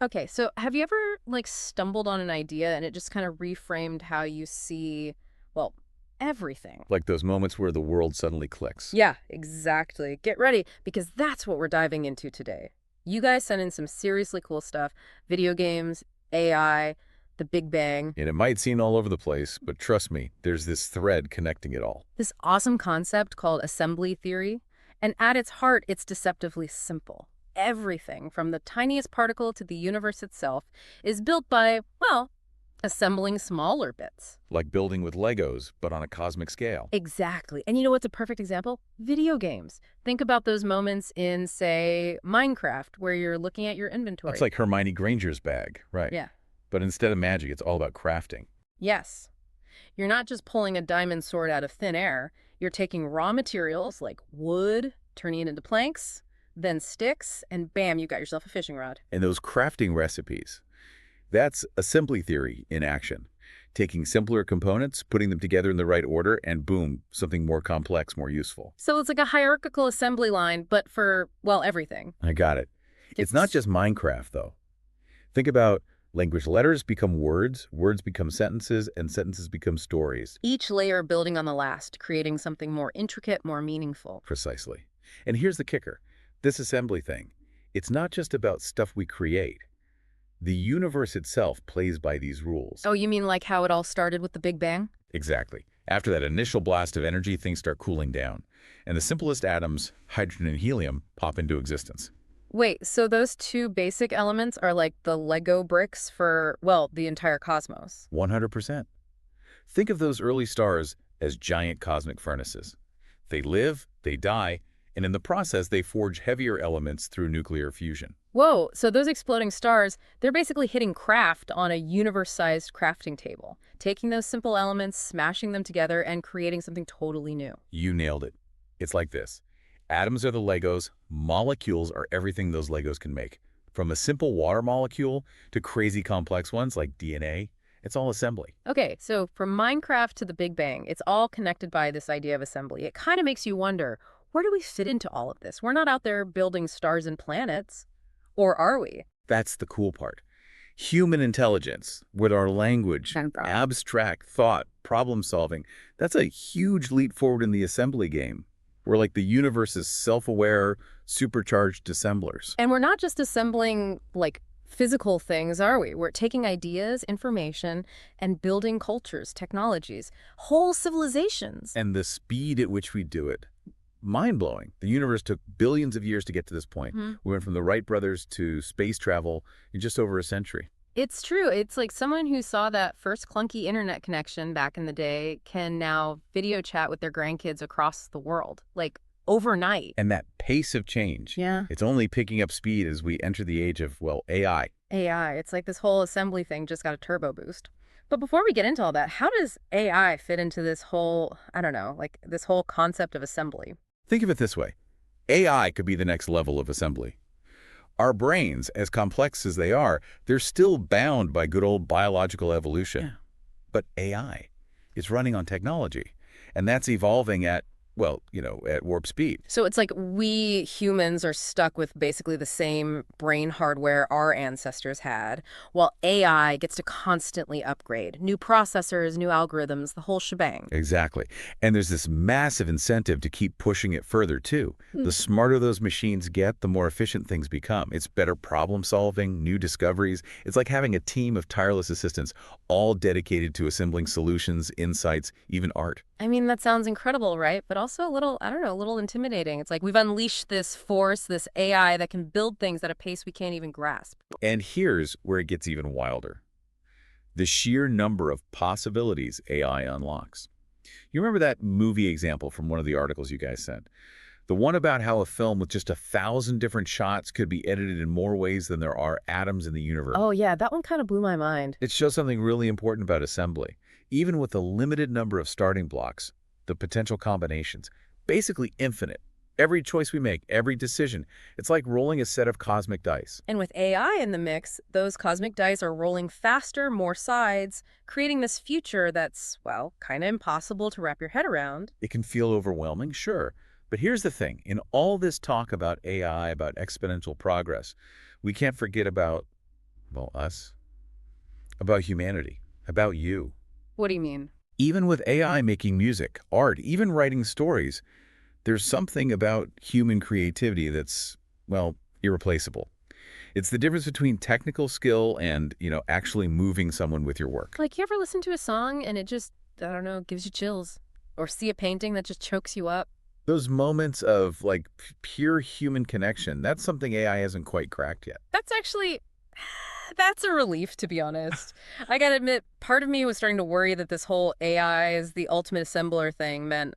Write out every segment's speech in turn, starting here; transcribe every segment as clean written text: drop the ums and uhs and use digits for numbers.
Okay, so have you ever stumbled on an idea and it just kind of reframed how you see, well, everything? Like those moments where the world suddenly clicks. Yeah, exactly. Get ready because that's what we're diving into today. You guys sent in some seriously cool stuff, video games, AI, the Big Bang, And it might seem all over the place, but trust me, there's this thread connecting it all. this awesome concept called assembly theory, and at its heart, it's deceptively simple. Everything from the tiniest particle to the universe itself is built by, well, assembling smaller bits. Like building with Legos, but on a cosmic scale. Exactly. And you know what's a perfect example? Video games. Think about those moments in, say, Minecraft, where you're looking at your That's inventory. like Hermione Granger's bag, right? Yeah. But instead of magic, it's all about crafting. Yes. You're not just pulling a diamond sword out of thin air. You're taking raw materials like wood, turning it into planks, then sticks, and bam, you got yourself a fishing rod. And those crafting recipes, that's assembly theory in action. Taking simpler components, putting them together in the right order, and boom, something more complex, more useful. So it's like a hierarchical assembly line, but for, well, everything. I got it. It's not It's just Minecraft, though. Think about language letters become words, words become sentences, and sentences become stories. each layer building on the last, creating something more intricate, more meaningful. Precisely. And here's the kicker. This assembly thing, it's not just about stuff we create. The universe itself plays by these rules. Oh, you mean like how it all started with the Big Bang? Exactly. After that initial blast of energy, things start cooling down. And the simplest atoms, hydrogen and helium, pop into existence. Wait, so those two basic elements are like the Lego bricks for, well, the entire cosmos. 100%. Think of those early stars as giant cosmic furnaces. They live, they die, and in the process they forge heavier elements through nuclear fusion. Whoa, so those exploding stars, they're basically hitting craft on a universe-sized crafting table, taking those simple elements, smashing them together, and creating something totally new. You nailed it. It's like this. Atoms are the Legos, molecules are everything those Legos can make. From a simple water molecule to crazy complex ones like DNA, it's all assembly. Okay, so from Minecraft to the Big Bang, it's all connected by this idea of assembly. It kind of makes you wonder, where do we fit into all of this? We're not out there building stars and planets, or are we? That's the cool part. Human intelligence, with our language, abstract thought, problem solving, that's a huge leap forward in the assembly game. We're like the universe's self-aware, supercharged assemblers. And we're not just assembling, like, physical things, are we? We're taking ideas, information, and building cultures, technologies, whole civilizations. And the speed at which we do it, mind-blowing. The universe took billions of years to get to this point. Mhm. We went from the Wright brothers to space travel in just over a century. It's true. It's like someone who saw that first clunky internet connection back in the day can now video chat with their grandkids across the world, like overnight. And that pace of change, Yeah. it's only picking up speed as we enter the age of, well, AI. AI. It's like this whole assembly thing just got a turbo boost. But before we get into all that, how does AI fit into this whole, I don't know, like this whole concept of assembly? Think of it this way. AI could be the next level of assembly. Our brains, as complex as they are, they're still bound by good old biological evolution. Yeah. But AI is running on technology, and that's evolving at, well, at warp speed. So it's like we humans are stuck with basically the same brain hardware our ancestors had, while AI gets to constantly upgrade. New processors, new algorithms, the whole shebang. Exactly. And there's this massive incentive to keep pushing it further, too. Hmm. The smarter those machines get, the more efficient things become. It's better problem solving, new discoveries. It's like having a team of tireless assistants, all dedicated to assembling solutions, insights, even art. I mean, that sounds incredible, right? But also a little, I don't know, a little intimidating. It's like we've unleashed this force, this AI that can build things at a pace we can't even grasp. And here's where it gets even wilder. The sheer number of possibilities AI unlocks. You remember that movie example from one of the articles you guys sent? The one about how a film with just 1,000 different shots could be edited in more ways than there are atoms in the universe. Oh, yeah, that one kind of blew my mind. It shows something really important about assembly. Even with a limited number of starting blocks, the potential combinations, basically infinite. Every choice we make, every decision, it's like rolling a set of cosmic dice. And with AI in the mix, those cosmic dice are rolling faster, more sides, creating this future that's, well, kind of impossible to wrap your head around. It can feel overwhelming, sure. But here's the thing. In all this talk about AI, about exponential progress, we can't forget about Well, us. About humanity. About you. What do you mean? Even with AI making music, art, even writing stories, there's something about human creativity that's, well, irreplaceable. It's the difference between technical skill and, actually moving someone with your work. Like, you ever listen to a song and it just, I don't know, gives you chills? Or see a painting that just chokes you up? Those moments of, like, pure human connection, that's something AI hasn't quite cracked yet. That's actually, that's a relief, to be honest. I gotta admit, part of me was starting to worry that this whole AI is the ultimate assembler thing meant,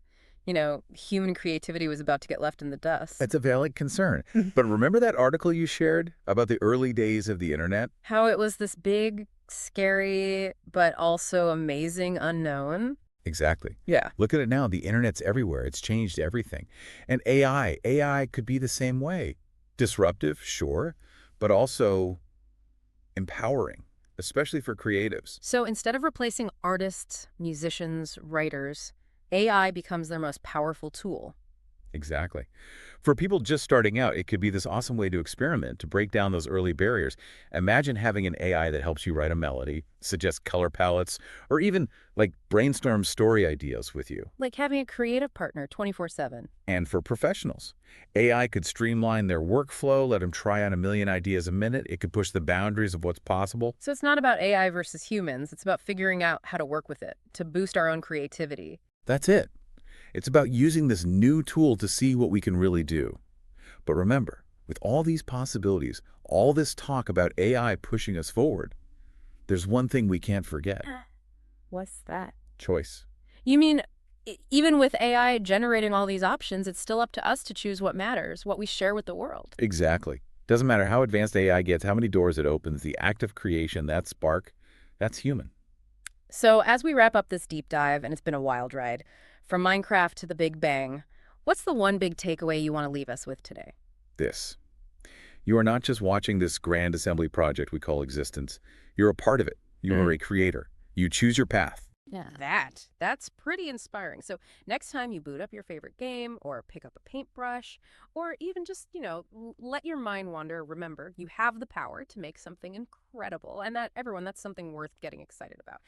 human creativity was about to get left in the dust. That's a valid concern. But remember that article you shared about the early days of the internet? How it was this big, scary, but also amazing unknown. Exactly. Yeah. Look at it now. The internet's everywhere. It's changed everything. And AI could be the same way. Disruptive, sure, but also empowering, especially for creatives. So instead of replacing artists, musicians, writers, AI becomes their most powerful tool. Exactly. For people just starting out, it could be this awesome way to experiment, to break down those early barriers. Imagine having an AI that helps you write a melody, suggest color palettes, or even like brainstorm story ideas with you. Like having a creative partner 24/7. And for professionals, AI could streamline their workflow, let them try on a million ideas a minute. It could push the boundaries of what's possible. So it's not about AI versus humans. It's about figuring out how to work with it to boost our own creativity. That's it. It's about using this new tool to see what we can really do. But remember, with all these possibilities, all this talk about AI pushing us forward, there's one thing we can't forget. What's that? Choice. You mean even with AI generating all these options, it's still up to us to choose what matters, what we share with the world. Exactly. Doesn't matter how advanced AI gets, how many doors it opens, the act of creation, that spark, that's human. So as we wrap up this deep dive, and it's been a wild ride, from Minecraft to the Big Bang, what's the one big takeaway you want to leave us with today? This. You are not just watching this grand assembly project we call existence. You're a part of it. You are a creator. You choose your path. Yeah. That's pretty inspiring. So next time you boot up your favorite game or pick up a paintbrush or even just, let your mind wander, remember, you have the power to make something incredible. And that, everyone, that's something worth getting excited about.